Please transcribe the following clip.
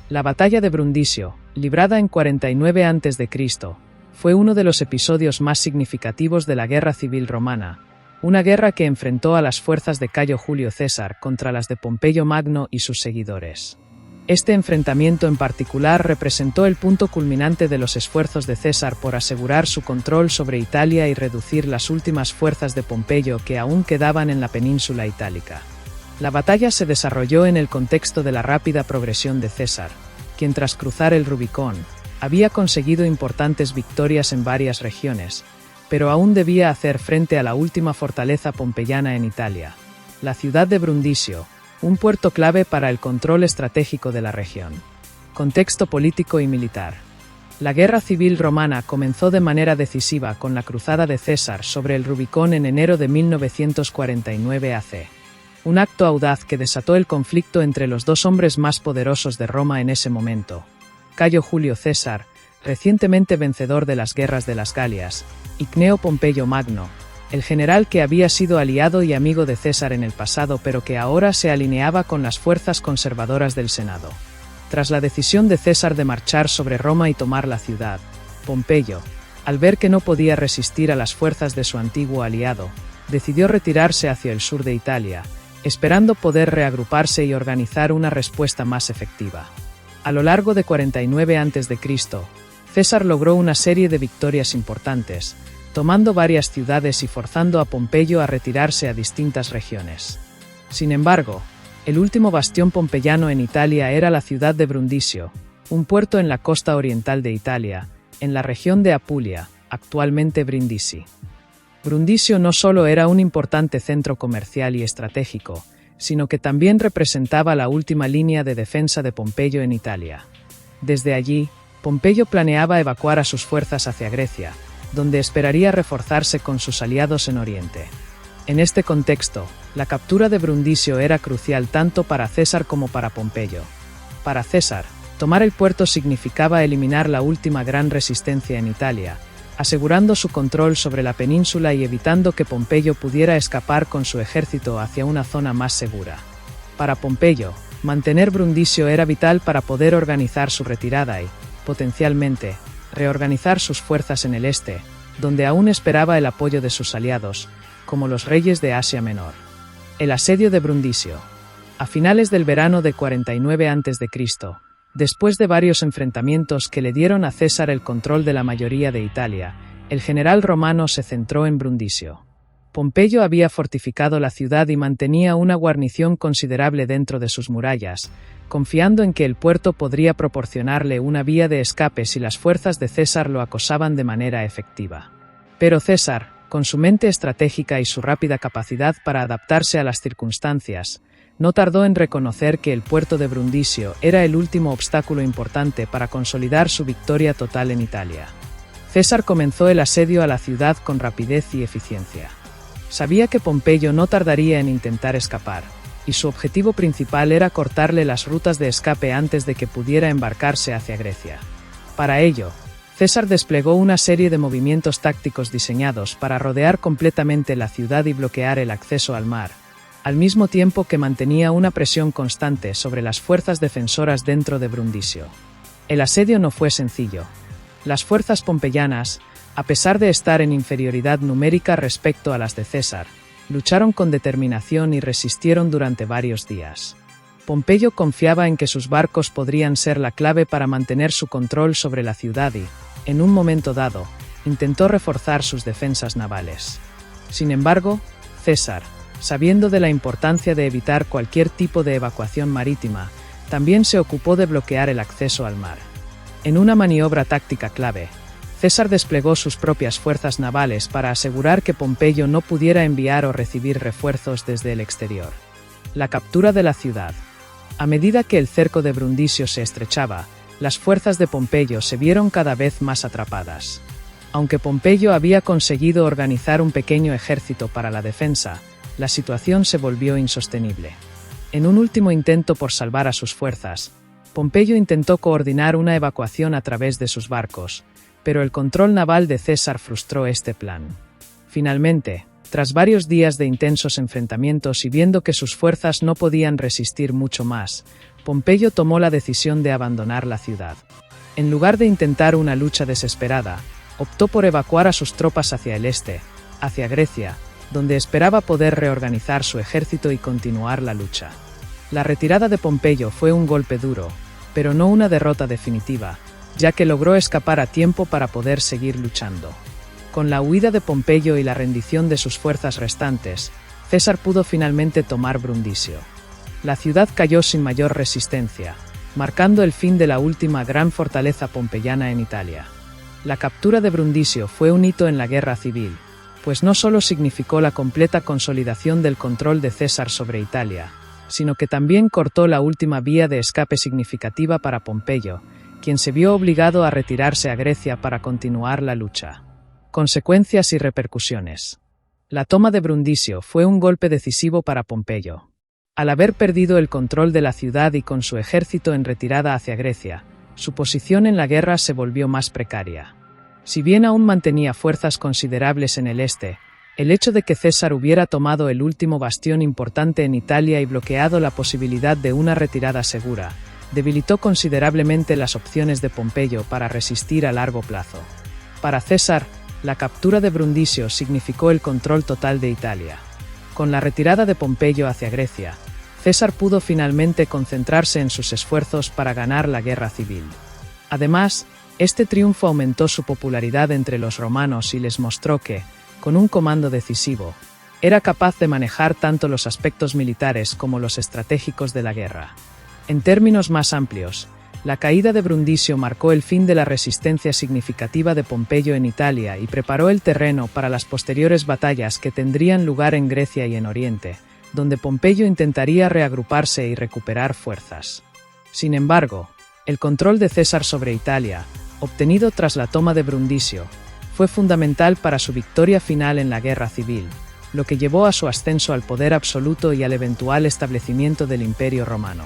La batalla de Brundisio, librada en 49 a.C., fue uno de los episodios más significativos de la Guerra Civil Romana, una guerra que enfrentó a las fuerzas de Cayo Julio César contra las de Pompeyo Magno y sus seguidores. Este enfrentamiento en particular representó el punto culminante de los esfuerzos de César por asegurar su control sobre Italia y reducir las últimas fuerzas de Pompeyo que aún quedaban en la península itálica. La batalla se desarrolló en el contexto de la rápida progresión de César, quien tras cruzar el Rubicón, había conseguido importantes victorias en varias regiones, pero aún debía hacer frente a la última fortaleza pompeyana en Italia, la ciudad de Brundisio, un puerto clave para el control estratégico de la región. Contexto político y militar. La guerra civil romana comenzó de manera decisiva con la cruzada de César sobre el Rubicón en enero de 1949 AC. Un acto audaz que desató el conflicto entre los dos hombres más poderosos de Roma en ese momento, Cayo Julio César, recientemente vencedor de las guerras de las Galias, y Cneo Pompeyo Magno, el general que había sido aliado y amigo de César en el pasado pero que ahora se alineaba con las fuerzas conservadoras del Senado. Tras la decisión de César de marchar sobre Roma y tomar la ciudad, Pompeyo, al ver que no podía resistir a las fuerzas de su antiguo aliado, decidió retirarse hacia el sur de Italia, esperando poder reagruparse y organizar una respuesta más efectiva. A lo largo de 49 a.C., César logró una serie de victorias importantes, tomando varias ciudades y forzando a Pompeyo a retirarse a distintas regiones. Sin embargo, el último bastión pompeyano en Italia era la ciudad de Brundisio, un puerto en la costa oriental de Italia, en la región de Apulia, actualmente Brindisi. Brundisio no solo era un importante centro comercial y estratégico, sino que también representaba la última línea de defensa de Pompeyo en Italia. Desde allí, Pompeyo planeaba evacuar a sus fuerzas hacia Grecia, donde esperaría reforzarse con sus aliados en Oriente. En este contexto, la captura de Brundisio era crucial tanto para César como para Pompeyo. Para César, tomar el puerto significaba eliminar la última gran resistencia en Italia, asegurando su control sobre la península y evitando que Pompeyo pudiera escapar con su ejército hacia una zona más segura. Para Pompeyo, mantener Brundisio era vital para poder organizar su retirada y, potencialmente, reorganizar sus fuerzas en el este, donde aún esperaba el apoyo de sus aliados, como los reyes de Asia Menor. El asedio de Brundisio. A finales del verano de 49 a.C., después de varios enfrentamientos que le dieron a César el control de la mayoría de Italia, el general romano se centró en Brundisio. Pompeyo había fortificado la ciudad y mantenía una guarnición considerable dentro de sus murallas, confiando en que el puerto podría proporcionarle una vía de escape si las fuerzas de César lo acosaban de manera efectiva. Pero César, con su mente estratégica y su rápida capacidad para adaptarse a las circunstancias, no tardó en reconocer que el puerto de Brundisio era el último obstáculo importante para consolidar su victoria total en Italia. César comenzó el asedio a la ciudad con rapidez y eficiencia. Sabía que Pompeyo no tardaría en intentar escapar, y su objetivo principal era cortarle las rutas de escape antes de que pudiera embarcarse hacia Grecia. Para ello, César desplegó una serie de movimientos tácticos diseñados para rodear completamente la ciudad y bloquear el acceso al mar, al mismo tiempo que mantenía una presión constante sobre las fuerzas defensoras dentro de Brundisio. El asedio no fue sencillo. Las fuerzas pompeyanas, a pesar de estar en inferioridad numérica respecto a las de César, lucharon con determinación y resistieron durante varios días. Pompeyo confiaba en que sus barcos podrían ser la clave para mantener su control sobre la ciudad y, en un momento dado, intentó reforzar sus defensas navales. Sin embargo, César, sabiendo de la importancia de evitar cualquier tipo de evacuación marítima, también se ocupó de bloquear el acceso al mar. En una maniobra táctica clave, César desplegó sus propias fuerzas navales para asegurar que Pompeyo no pudiera enviar o recibir refuerzos desde el exterior. La captura de la ciudad. A medida que el cerco de Brundisio se estrechaba, las fuerzas de Pompeyo se vieron cada vez más atrapadas. Aunque Pompeyo había conseguido organizar un pequeño ejército para la defensa, la situación se volvió insostenible. En un último intento por salvar a sus fuerzas, Pompeyo intentó coordinar una evacuación a través de sus barcos, pero el control naval de César frustró este plan. Finalmente, Tras varios días de intensos enfrentamientos y viendo que sus fuerzas no podían resistir mucho más, Pompeyo tomó la decisión de abandonar la ciudad. En lugar de intentar una lucha desesperada, optó por evacuar a sus tropas hacia el este, hacia Grecia, donde esperaba poder reorganizar su ejército y continuar la lucha. La retirada de Pompeyo fue un golpe duro, pero no una derrota definitiva, ya que logró escapar a tiempo para poder seguir luchando. Con la huida de Pompeyo y la rendición de sus fuerzas restantes, César pudo finalmente tomar Brundisio. La ciudad cayó sin mayor resistencia, marcando el fin de la última gran fortaleza pompeyana en Italia. La captura de Brundisio fue un hito en la guerra civil, pues no solo significó la completa consolidación del control de César sobre Italia, sino que también cortó la última vía de escape significativa para Pompeyo, quien se vio obligado a retirarse a Grecia para continuar la lucha. Consecuencias y repercusiones. La toma de Brundisio fue un golpe decisivo para Pompeyo. Al haber perdido el control de la ciudad y con su ejército en retirada hacia Grecia, su posición en la guerra se volvió más precaria. Si bien aún mantenía fuerzas considerables en el este, el hecho de que César hubiera tomado el último bastión importante en Italia y bloqueado la posibilidad de una retirada segura, debilitó considerablemente las opciones de Pompeyo para resistir a largo plazo. Para César, la captura de Brundisio significó el control total de Italia. Con la retirada de Pompeyo hacia Grecia, César pudo finalmente concentrarse en sus esfuerzos para ganar la guerra civil. Además, este triunfo aumentó su popularidad entre los romanos y les mostró que, con un comando decisivo, era capaz de manejar tanto los aspectos militares como los estratégicos de la guerra. En términos más amplios, la caída de Brundisio marcó el fin de la resistencia significativa de Pompeyo en Italia y preparó el terreno para las posteriores batallas que tendrían lugar en Grecia y en Oriente, donde Pompeyo intentaría reagruparse y recuperar fuerzas. Sin embargo, el control de César sobre Italia, obtenido tras la toma de Brundisio, fue fundamental para su victoria final en la guerra civil, lo que llevó a su ascenso al poder absoluto y al eventual establecimiento del Imperio Romano.